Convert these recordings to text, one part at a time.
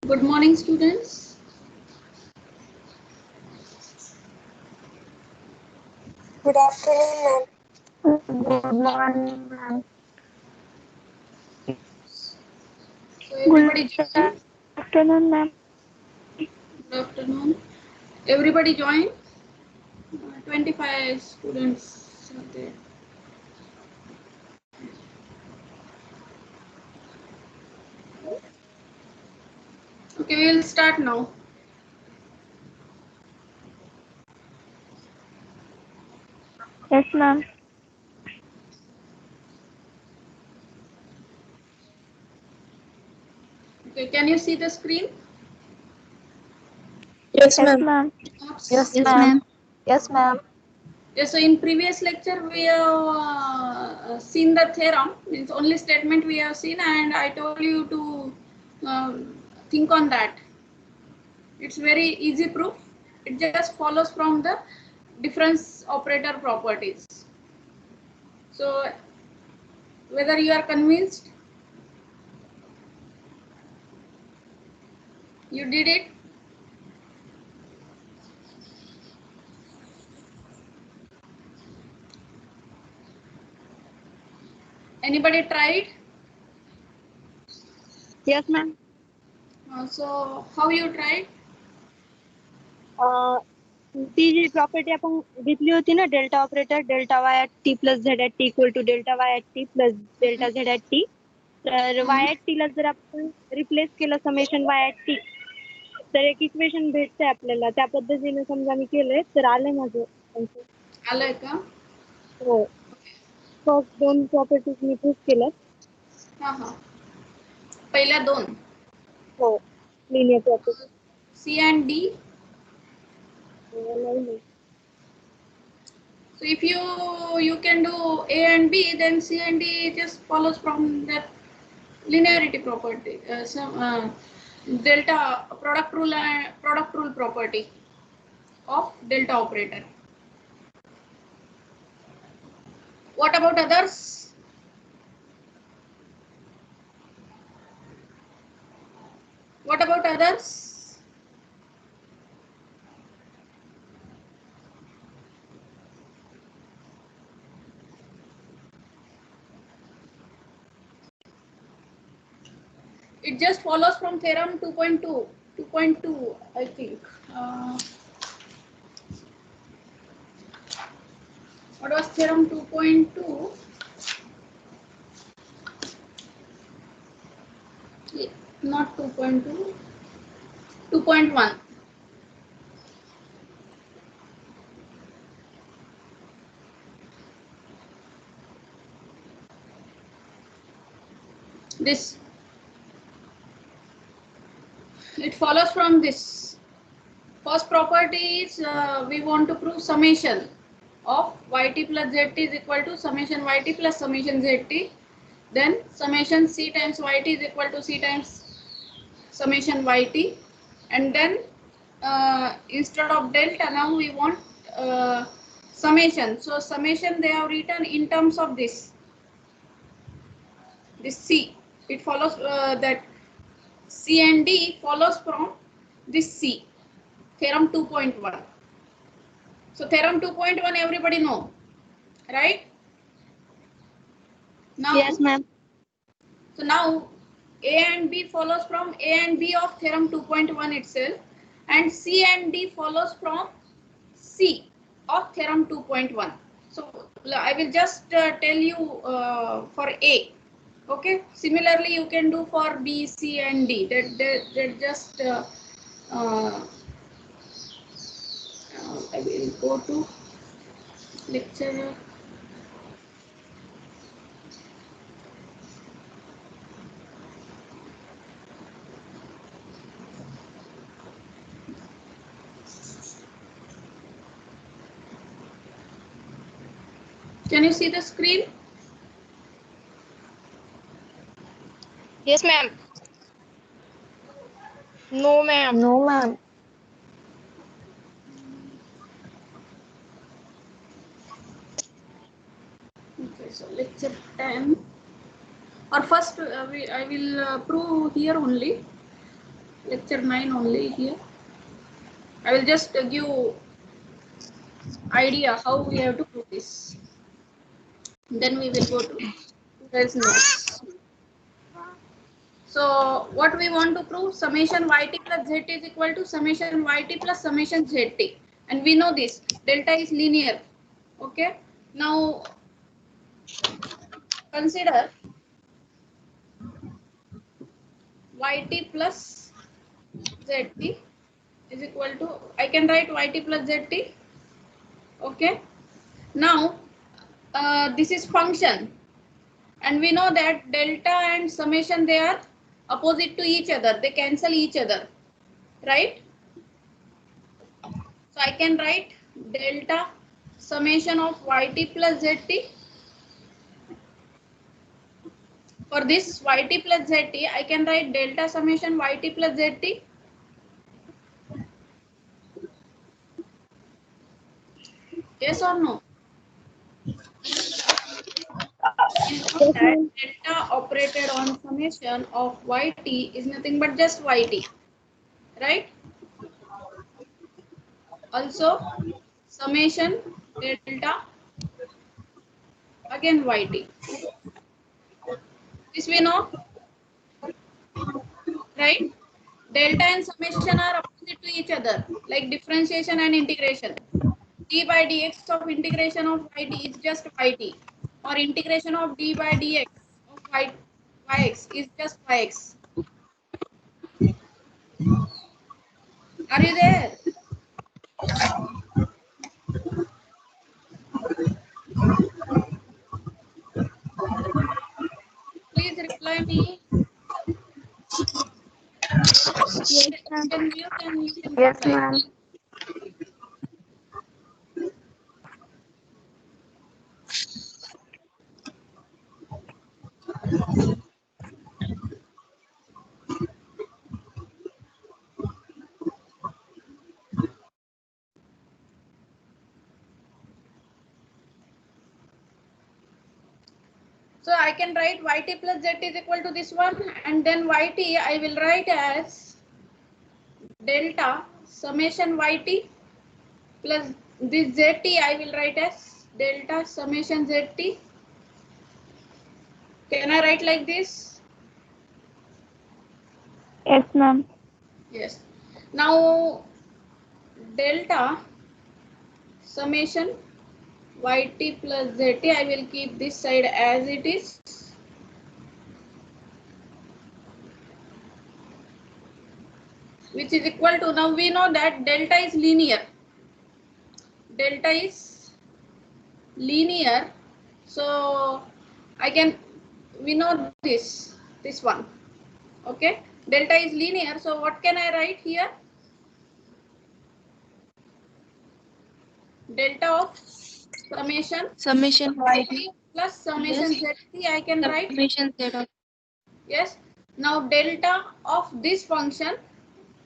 Good morning, students. Good afternoon, ma'am. Good morning, ma'am. So everybody join. Good afternoon, ma'am. Good afternoon. Everybody join. 25 students are there. Okay, we will start now. Yes, ma'am. Okay, can you see the screen? Yes, Yes, ma'am. ma'am. Yes, ma'am. Yes, ma'am. Yes, so in previous lecture we have seen the theorem, means only statement we have seen, and I told you to think on that. It's very easy proof. It just follows from the difference operator properties. So whether you are convinced, you did it. Anybody tried? Yes, ma'am. So how you tried? ती जी property आपण घेतली होती ना delta operator delta Y at T plus Z at T equal to delta Y at T plus delta Z at T तर Y at टीला जर आपण replace केलं समेशन वाय ॲट टी तर एक इक्वेशन भेटते आपल्याला त्या पद्धतीने समजा मी केलंय तर आलंय माझं answer. आलंय का? हो फर्स्ट दोन प्रॉपर्टीज मी प्रूफ केलं हा हा. पहिल्या दोन हो linear property C and D. नाही So if you can do A and B, then C and D just follows from that linearity property. Delta product rule property of delta operator. What about others? What about others? It just follows from theorem 2.2. 2.2, I think. What was theorem 2.2? Not 2.2. 2.1. This. It follows from this. First property is we want to prove summation of yt plus zt is equal to summation yt plus summation zt. Then summation c times yt is equal to c times summation yt. And then instead of delta, now we want summation. So summation they have written in terms of this c. It follows that c and d follows from this c. Theorem 2.1. So theorem 2.1 everybody know, right? Now, yes ma'am so now A and B follows from A and B of theorem 2.1 itself, and C and D follows from C of theorem 2.1. So I will just tell you for A. Okay. Similarly, you can do for B, C, and D. That just I will go to lecture. Can you see the screen? Yes, ma'am. No, ma'am. No, ma'am. Okay, so lecture 10. Or first, I will prove here only. lecture 9 only here. I will just give idea how we have to do this. Then we will go to today's notes. So what we want to prove, summation yt plus zt is equal to summation yt plus summation zt, and we know this delta is linear. Okay, now consider yt plus zt is equal to, I can write yt plus zt. Okay, now this is function, and we know that delta and summation, they are opposite to each other, they cancel each other, right? So I can write delta summation of yt plus zt. For this yt plus zt, I can write delta summation yt plus zt. Yes or no? We know that delta operated on summation of yt is nothing but just yt, right? Also summation delta again yt. This we know, right? Delta and summation are opposite to each other, like differentiation and integration. D by dx of integration of yt is just yt, or integration of d by dx of yx is just yx. Are you there? Please reply me. Yes, You ma'am. can mute and you can Yes, reply. ma'am. So I can write yt plus z is equal to this one, and then yt I will write as delta summation yt plus this zt I will write as delta summation zt. Can I write like this? Yes, ma'am. Yes. Now delta summation yt plus zt, I will keep this side as it is, which is equal to, now we know that delta is linear. Delta is linear, so I can, we know this one. Okay, delta is linear, so what can I write here? Delta of summation yt plus summation zt I can write. Yes. Now delta of this function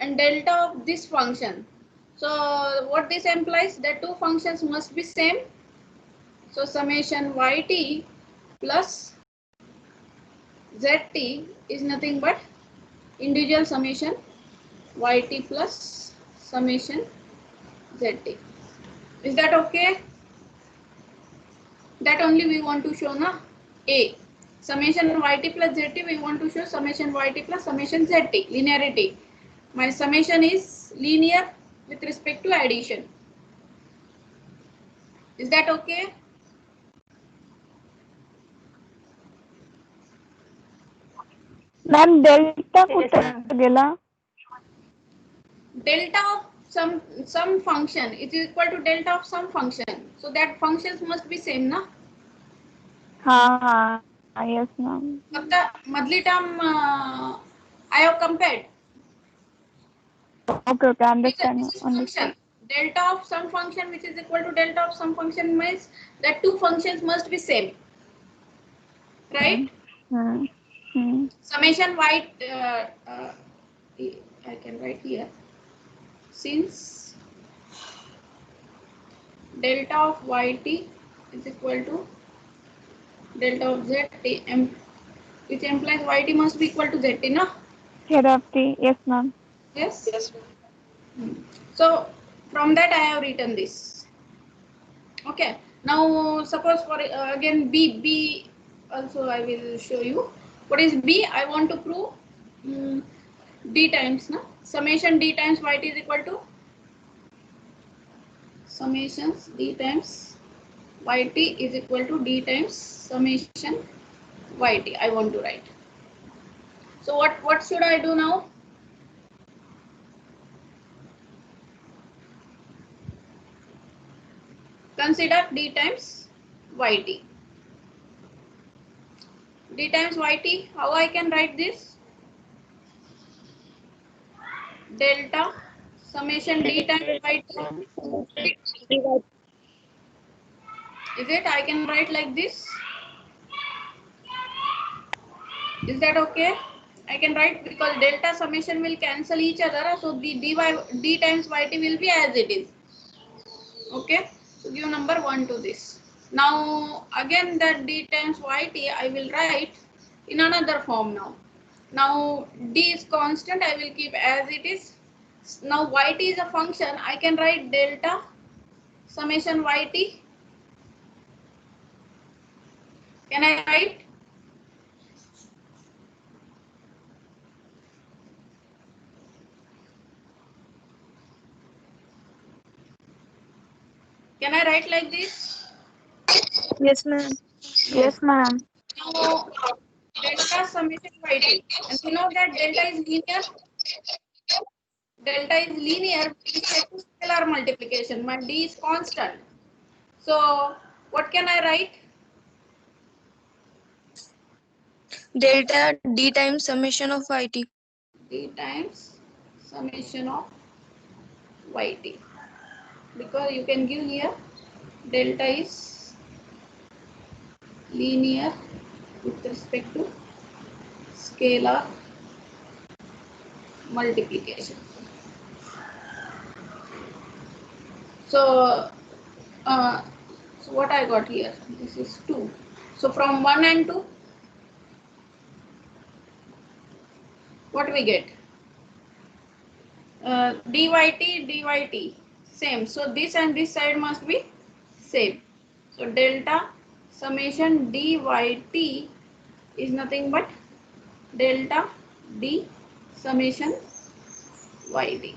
and delta of this function. So what this implies, that two functions must be same. So summation yt plus zt is nothing but individual summation yt plus summation zt. Is that okay? That only we want to show, na? A. Summation yt plus zt, we want to show summation yt plus summation zt, linearity. My summation is linear with respect to addition. Is that okay? Ma'am delta कुठे गेला? Delta of some function, it is equal to delta of some function. So that functions must be same, na? हाँ, yes, ma'am. फक्त मधली term I have compared. Okay, understand. This is function. Delta of some function which is equal to delta of some function means that two functions must be same, right? Summation y, I can write here, since delta of yt is equal to delta of zt, which implies yt must be equal to zt, na? Head of T, yes, ma'am. Yes. Yes, ma'am. So from that I have written this. Okay. Now suppose for again B also I will show you. What is B? I want to prove D times summation D times YT is equal to summations D times YT is equal to D times summation YT. I want to write. So what should I do now? Consider D times YT. D times YT, how I can write this? Delta summation D times YT. Is it? I can write like this. Is that okay? I can write because delta summation will cancel each other. So the D times YT will be as it is. Okay. So give number 1 to this. Now again that D times YT I will write in another form now. Now D is constant. I will keep as it is. Now YT is a function. I can write delta summation YT. Can I write? Can I write like this? Yes, ma'am. Yes, ma'am. Now delta summation YT. And we know that delta is linear. Delta is linear with respect to scalar multiplication. My D is constant. So what can I write? Delta D times summation of YT. D times summation of YT. Because you can give here delta is linear with respect to scalar multiplication. So, so what I got here? This is 2. So from 1 and 2, what we get? dyt, same. So this and this side must be same. So delta summation dyt is nothing but delta d summation yd.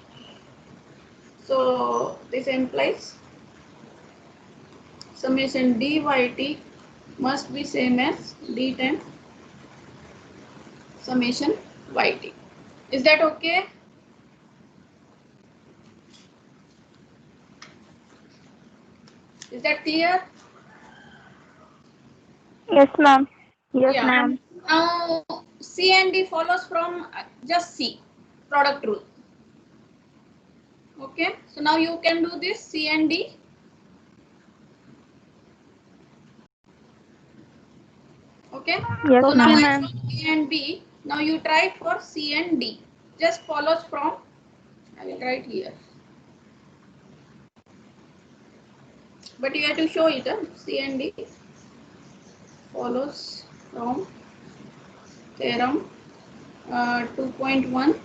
So this implies summation dyt must be same as d times summation yt. Is that okay? Is that clear? Yes, ma'am. Yes, Yeah. ma'am. Now C and D follows from just C, product rule. Okay. So now you can do this C and D. Okay. Yes, So now ma'am. I from A and B. Now you try for C and D. Just follows from. I will write here. But you have to show it. C and D follows from theorem 2.1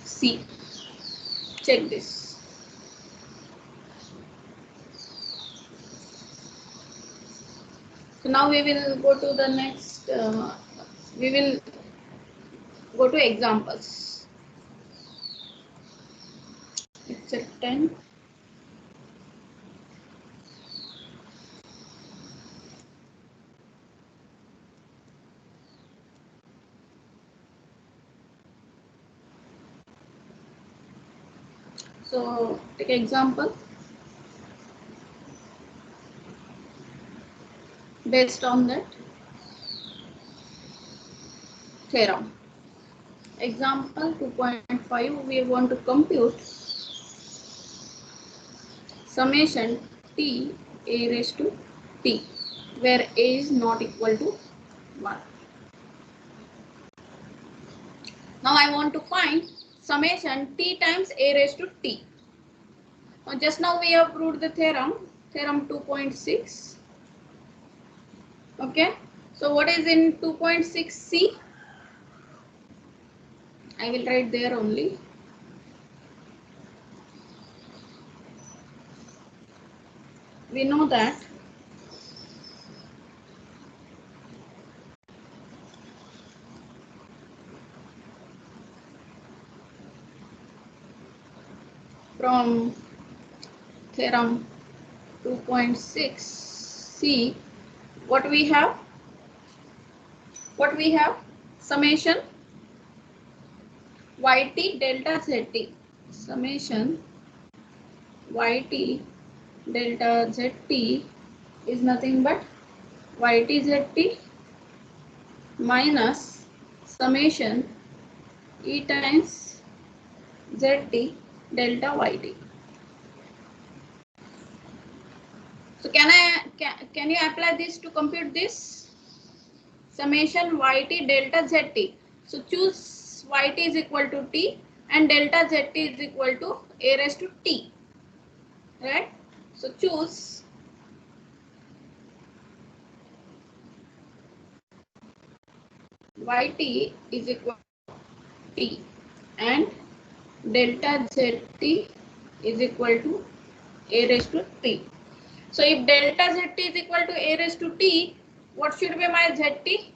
C. Check this. So now we will go to the next. We will go to examples. Lecture 10. So take example based on that theorem. Example 2.5, we want to compute summation t a raised to t, where a is not equal to 1. Now I want to find summation t times a raised to t. Now just now we have proved the theorem 2.6. Okay. So what is in 2.6c? I will write there only. we know that from theorem 2.6c, what we have summation yt delta zt, summation yt delta zt is nothing but yt zt minus summation e times zt delta yt. So can you apply this to compute this summation yt delta zt? So choose yt is equal to t and delta zt is equal to a raised to t, right? So choose yt is equal to t and delta zt is equal to a raised to t. So if delta zt is equal to a raised to t, what should be my zt?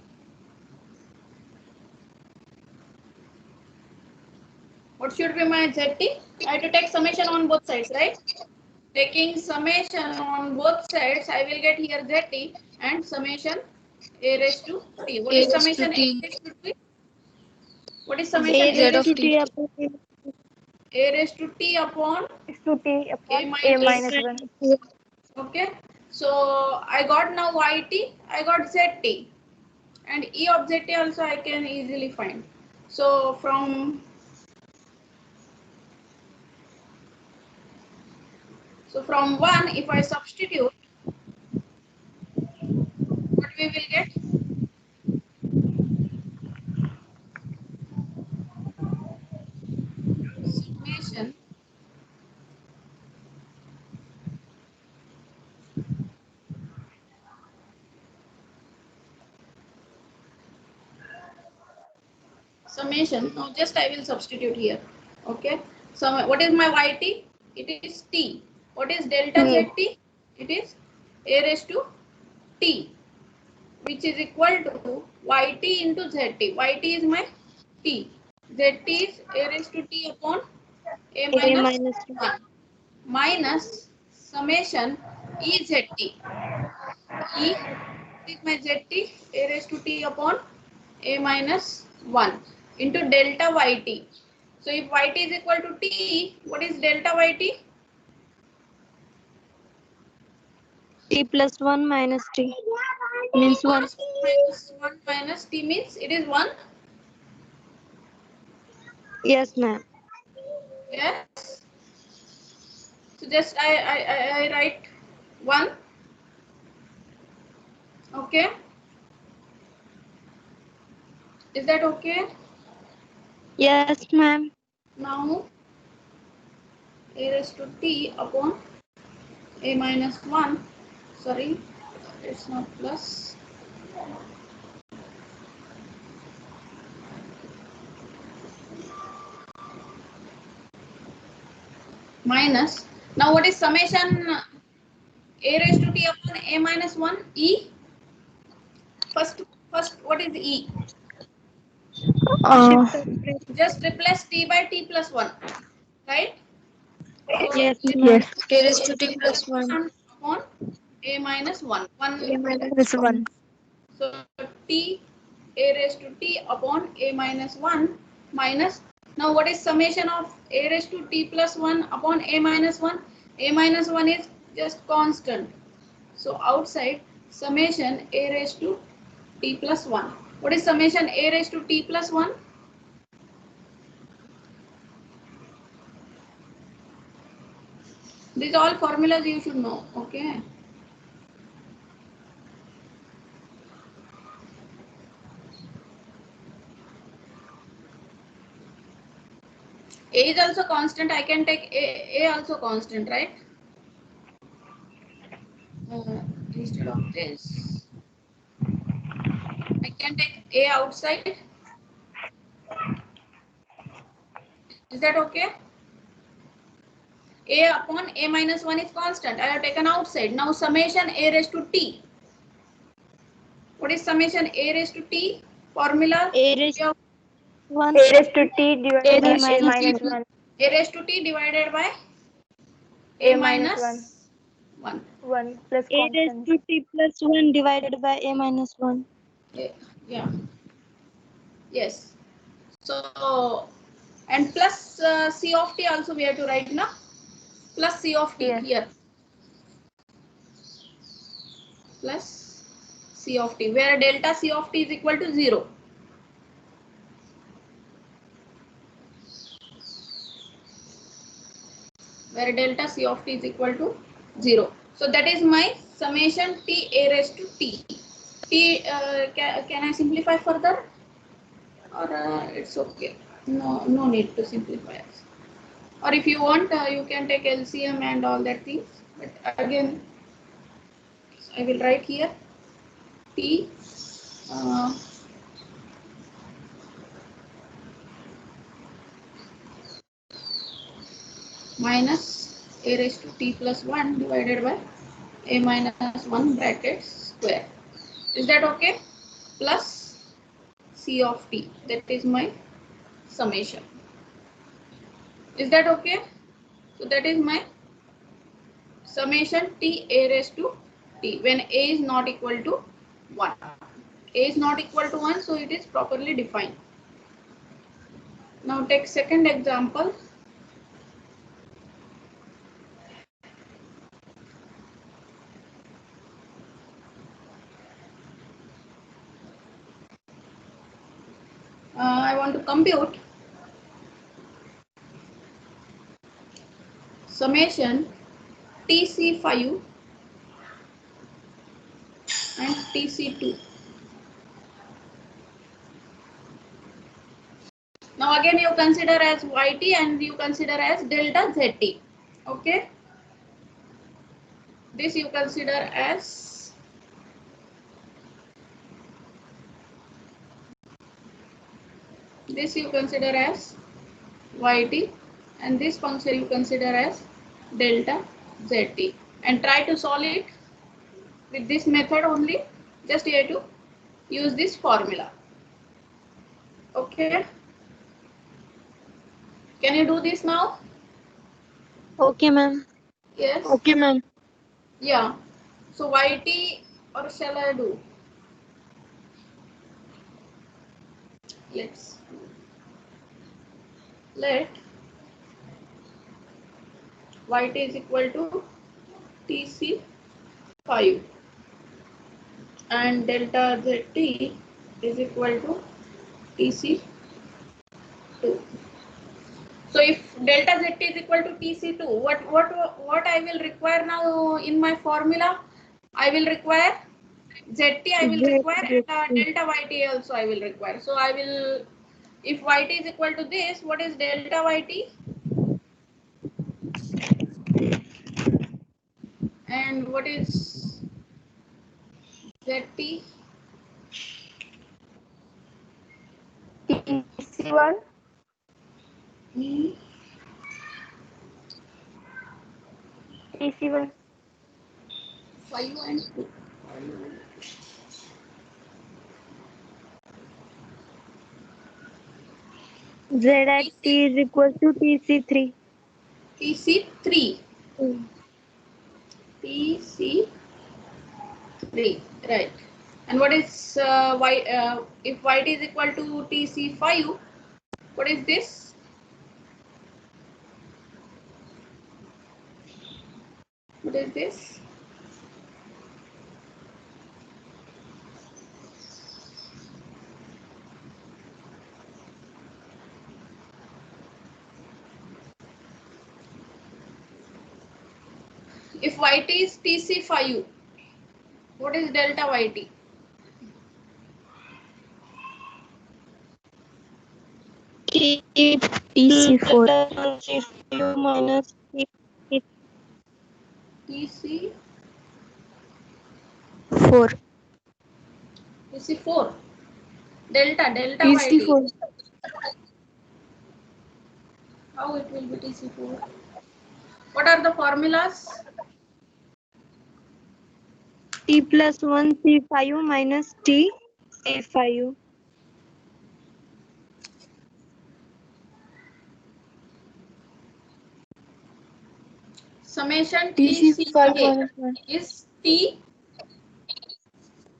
What should be my zt? I have to take summation on both sides, right? Taking summation on both sides, I will get here zt and summation a raised to t. What is summation a raised to t? What is summation A a raised raised to to t t? upon A raised to t upon to t a upon a minus. minus 1. Okay. So I got now yt, I got zt, and e of zt also I can easily find. So from So from 1, if I substitute, what we will get? Summation summation. Now just I will substitute here. Okay. So what is my yt? It is t. What is delta zt? It is a raised to t, which is equal to yt into zt. Yt is my t. Zt is a raised to t upon a a minus minus 1 minus summation e zt. E is my zt a raised to t upon a minus 1 into delta yt. So if yt is equal to t, what is delta yt? t plus 1 minus t means 1. Minus 1 minus t means it is 1. Yes, ma'am. Yes. So just I write 1. Okay. Is that okay? Yes, ma'am. Now a raised to t upon a minus 1. Sorry, it's not plus. Minus. Now what is summation a raised to t upon a minus 1? E. First, what is E? Uh, Shift operator. Just replace t by t plus 1, right? So Yes, a ma'am. A raised to t plus 1. upon a minus 1. A this minus 1. one. So t a raised to t upon a minus 1 minus. Now what is summation of a raised to t plus 1 upon a minus 1? A minus 1 is just constant. So outside summation a raised to t plus 1. What is summation a raised to t plus 1? These all formulas you should know, okay? A is also constant. I can take A also constant, right? Instead of this, I can take A outside. Is that okay? A upon A minus 1 is constant. I have taken outside. Now summation A raised to T. What is summation A raised to T? Formula? A raised to 1. A raised to T divided by A A minus minus 1. A raised to T divided by A A minus minus 1. 1 plus A raised constant. to T plus 1 divided by A minus 1. Yeah. Yes. So, and plus C of T also we have to write now. Plus C of T Yes. here. Plus C of T, where delta C of T is equal to 0. Where delta C of T is equal to 0. So that is my summation T A raised to T. T, can I simplify further? Or it's okay? No need to simplify. Or if you want, you can take LCM and all that things. But again, I will write here T minus A raised to T plus 1 divided by A minus 1 bracket square. Is that okay? Plus C of T. That is my summation. Is that okay? So that is my summation T A raised to T when A is not equal to 1. A is not equal to 1, so it is properly defined. Now take second example. I want to compute summation TC5 and TC2. Now again you consider as YT and you consider as delta ZT. Okay. This you consider as YT and this function you consider as delta ZT, and try to solve it with this method only. Just here to use this formula. Okay. Can you do this now? Okay, ma'am. Yes. Okay, ma'am. Yeah. So YT, or shall I do? Let YT is equal to TC5 and delta ZT is equal to TC2. So if delta ZT is equal to TC2, what I will require now in my formula? I will require ZT, I will require, and delta YT also I will require. So I will, if YT is equal to this, what is delta YT? And what is ZT? TC1. TC1. 5 and 2. Z at T is equal to TC3. TC3. TC3, right. And what is if YT is equal to TC5, what is this? What is this? If YT is TC5, what is delta YT? TC4 minus TC4. T4. TC4. Delta YT. TC4. How it will be TC4? What are the formulas? T plus 1 C5 minus T A5. Summation TC5 TCA minus 1. is T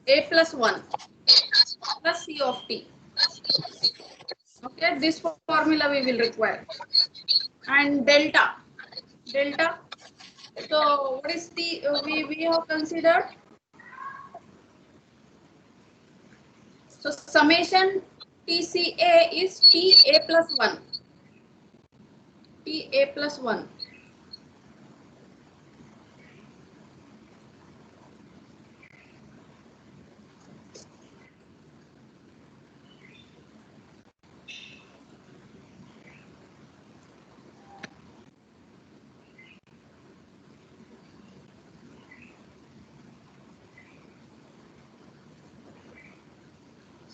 A plus 1 plus C of T. Okay, this formula we will require. And delta. So what is the we have considered? So summation TCA is TA plus 1. TA plus 1.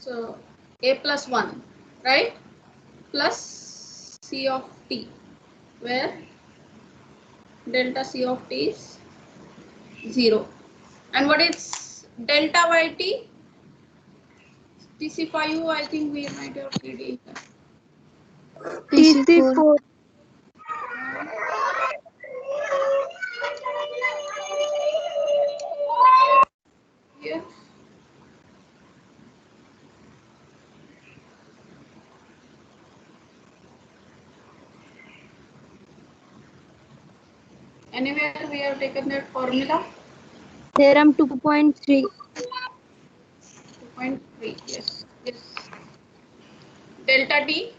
So A plus 1, right? Plus C of T, where delta C of T is 0. And what is delta YT? TC5, I think we might have already. TC4. TC4. Here. Anywhere we have taken that formula? Theorem 2.3. 2.3, yes. Delta T,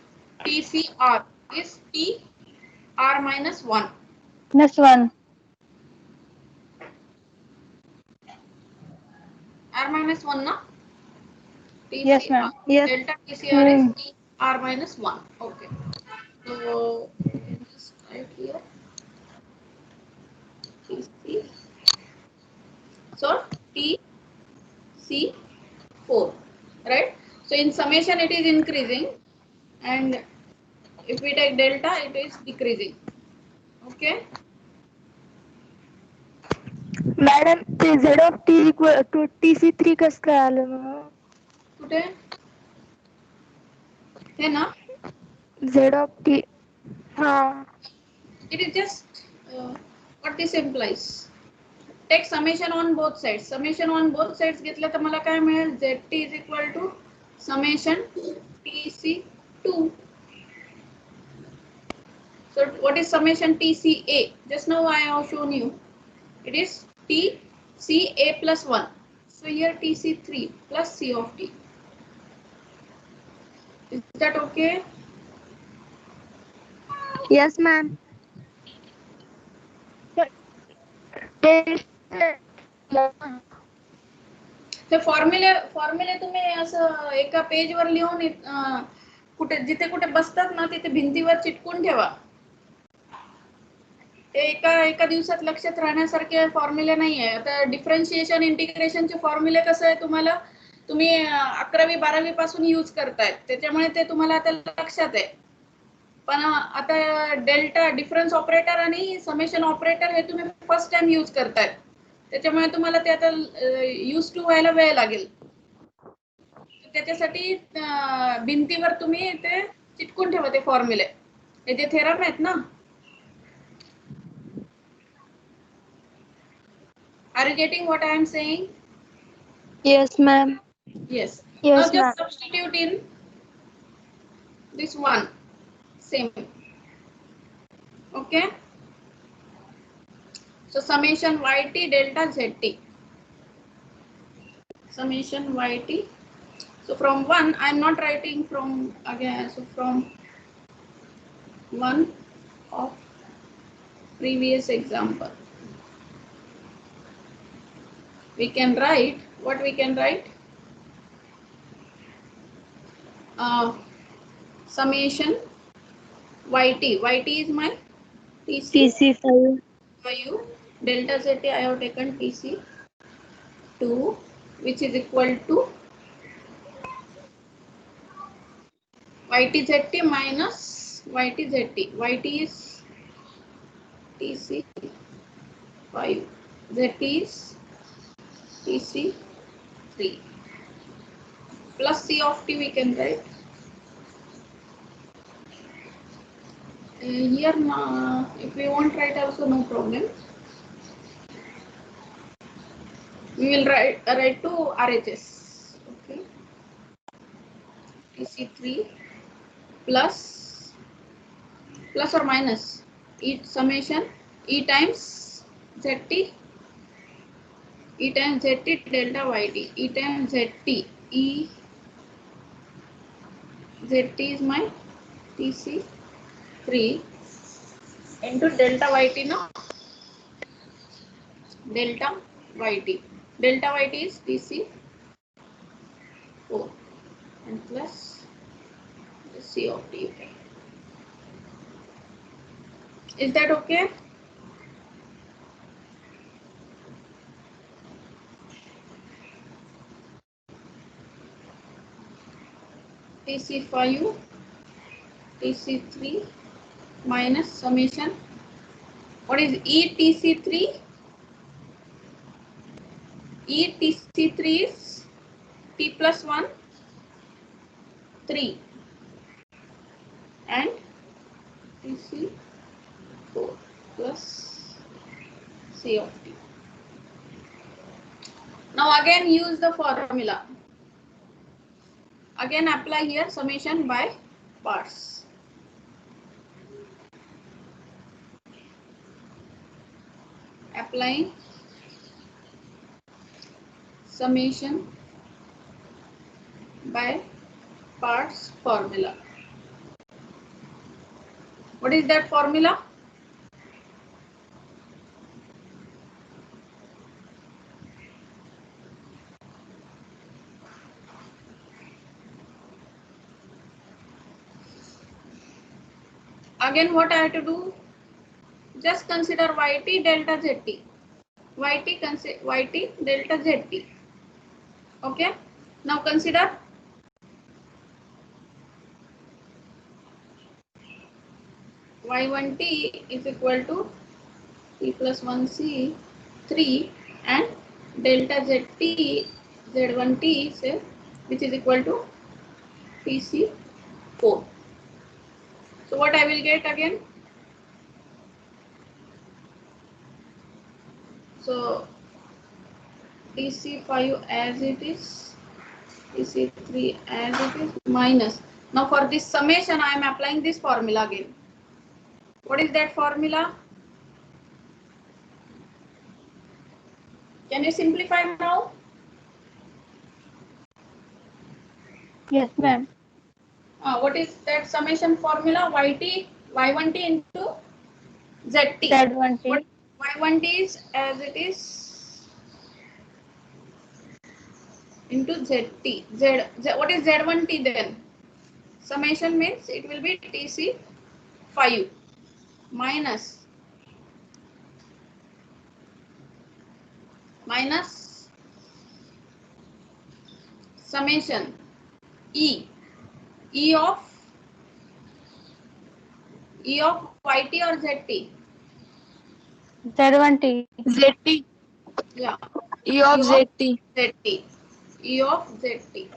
TCR is T R minus 1. Minus 1. R minus 1, na? TCR. Yes, ma'am. Yes. Delta TCR is T R minus 1. Okay. So we can just write here TC. So TC4, right? So in summation it is increasing, and if we take delta it is decreasing. Okay. Madam ते Z of T equal to TC3 कसं काय आलं मग? कुठे हे ना? Z of T. हा. It is just what this implies. Take summation on both sides. Summation on both sides घेतलं तर मला काय मिळेल? ZT is equal to summation TC2. So what is summation TCA? Just now I have shown you. It is TCA plus 1. So here TC3 plus C of T. Is that okay? Yes, ma'am. हे फॉर्म्युले तुम्ही असं एका पेजवर लिहून कुठे जिथे कुठे बसतात ना तिथे भिंतीवर चिटकून ठेवा. ते एका दिवसात लक्षात राहण्यासारखे फॉर्म्युले नाही आहे. आता डिफरन्शिएशन इंटिग्रेशनचे फॉर्म्युले कसं आहे तुम्ही 11वी 12वी पासून यूज करतायत, त्याच्यामुळे ते तुम्हाला आता लक्षात आहे. पण आता डेल्टा डिफरन्स ऑपरेटर आणि समेशन ऑपरेटर हे तुम्ही फर्स्ट टाइम यूज करतायत, त्याच्यामुळे तुम्हाला ते आता यूज टू व्हायला वेळ लागेल. त्याच्यासाठी भिंतीवर तुम्ही ते चिटकून ठेवा ते फॉर्म्युले. हे जे थेरम आहेत ना. Are you getting what I am saying? Yes, ma'am. Yes. Yes, Now just ma'am. substitute in this one. Same. Okay. So summation YT delta ZT. Summation YT. So from 1, I am not writing from again. So from 1 of previous example. We can write, what we can write? Summation YT. YT is my TC5. For you, delta ZT I have taken TC2, which is equal to YT ZT minus YT ZT. YT is TC5. Z is TC3 plus C of T we can write. Here if we won't write also no problem. We will write to RHS. Okay. TC3 plus or minus E summation E times ZT E times ZT delta YT E times ZT E ZT is my TC3 into delta YT no delta YT is TC4 and plus C of T. Is that okay? TC5 TC3 minus summation. What is ETC3? ETC3 is T plus 1 3 and TC4 plus C of T. Now again use the formula. Again apply here summation by parts. Applying summation by parts formula. What is that formula? Again what I have to do? Just consider YT delta ZT. YT delta ZT. Okay. Now consider Y1T is equal to T plus 1C 3 and delta ZT Z1T say, which is equal to TC4. So what I will get again? So TC5 as it is, TC3 as it is minus. Now for this summation I am applying this formula again. What is that formula? Can you simplify now? Yes, ma'am. What is that summation formula? Y1T into ZT. Z1T. What Y1T is as it is into ZT. What is Z1T then? Summation means it will be TC5 minus summation E of YT or ZT? Z1T. ZT. Yeah. E of ZT ZT. E of ZT.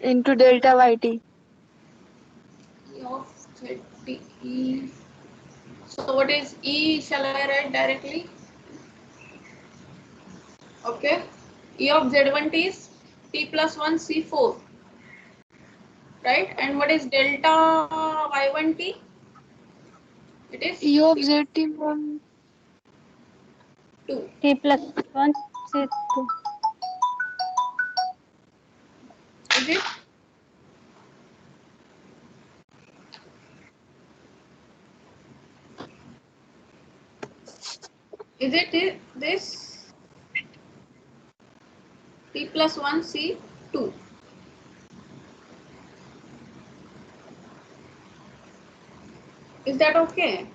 into delta YT. E of ZT. E. So what is E? Shall I write directly? Okay. E of Z1T is T plus 1 C4. Right? And what is delta Y1T? It is E of ZT ma'am. 2. T plus 1 C2. Is it? Is it this? T plus 1 C2. Is that okay?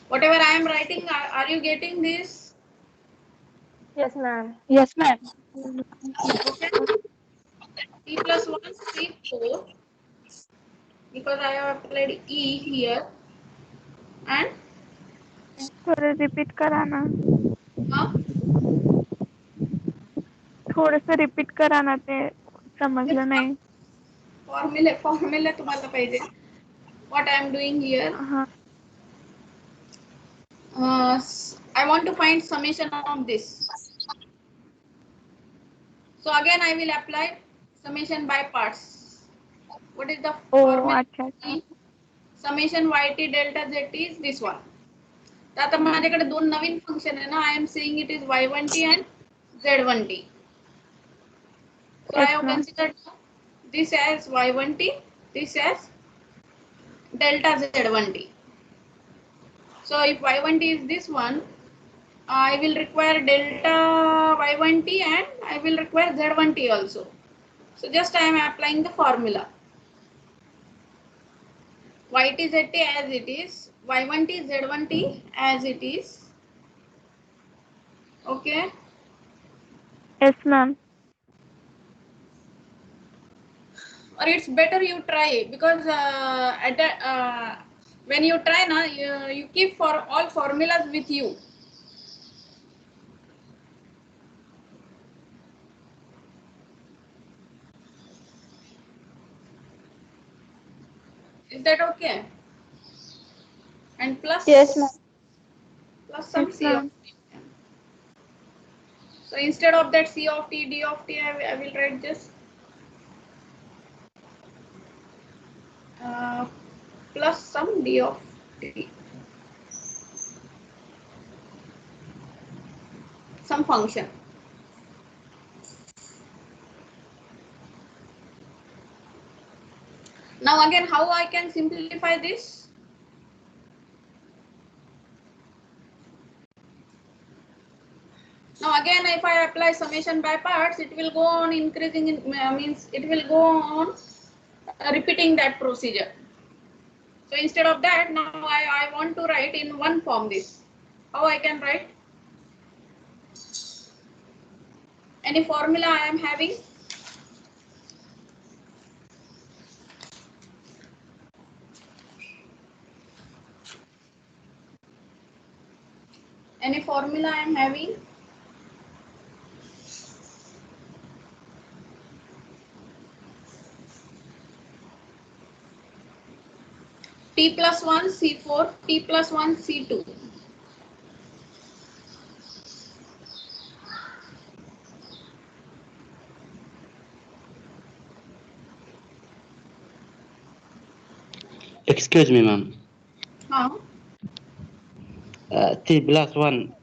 Whatever I am writing, are you getting this? Yes, ma'am. Yes, ma'am. Okay. T plus 1 C4 because I have applied E here and थोडं repeat करा ना. uh, थोडंसं repeat करा ना, ते समजलं नाही. formula तुम्हाला पाहिजे. What I am doing here, हा. I want to find summation of this. So again I will apply summation by parts. What is the O formula? अच्छा अच्छा. Summation yt delta zt is this one. तर आता माझ्याकडे दोन नवीन function आहे ना. I am saying it is y1t and z1t. So I Yes, have ma'am. considered this as y1t, this as delta z1t. So if y1t is this one, I will require delta y1t and I will require z1t also. So just I am applying the formula. Yt zt as it is, y1t z1t as it is. Okay. Yes, ma'am. Or it's better you try because at that, when you try na, you keep for all formulas with you. Is that okay? And plus Yes, ma'am. plus some Yes, C of ma'am. t. So instead of that C of t, D of t, I will write this plus some D of t, some function. Now again, how I can simplify this? Now again, if I apply summation by parts, it will go on increasing, means it will go on repeating that procedure. So instead of that, now I want to write in one form this. How I can write? Any formula I am having? Any formula I am having? T plus 1 C4, T plus 1 C2. Excuse me, ma'am. Huh? T plus 1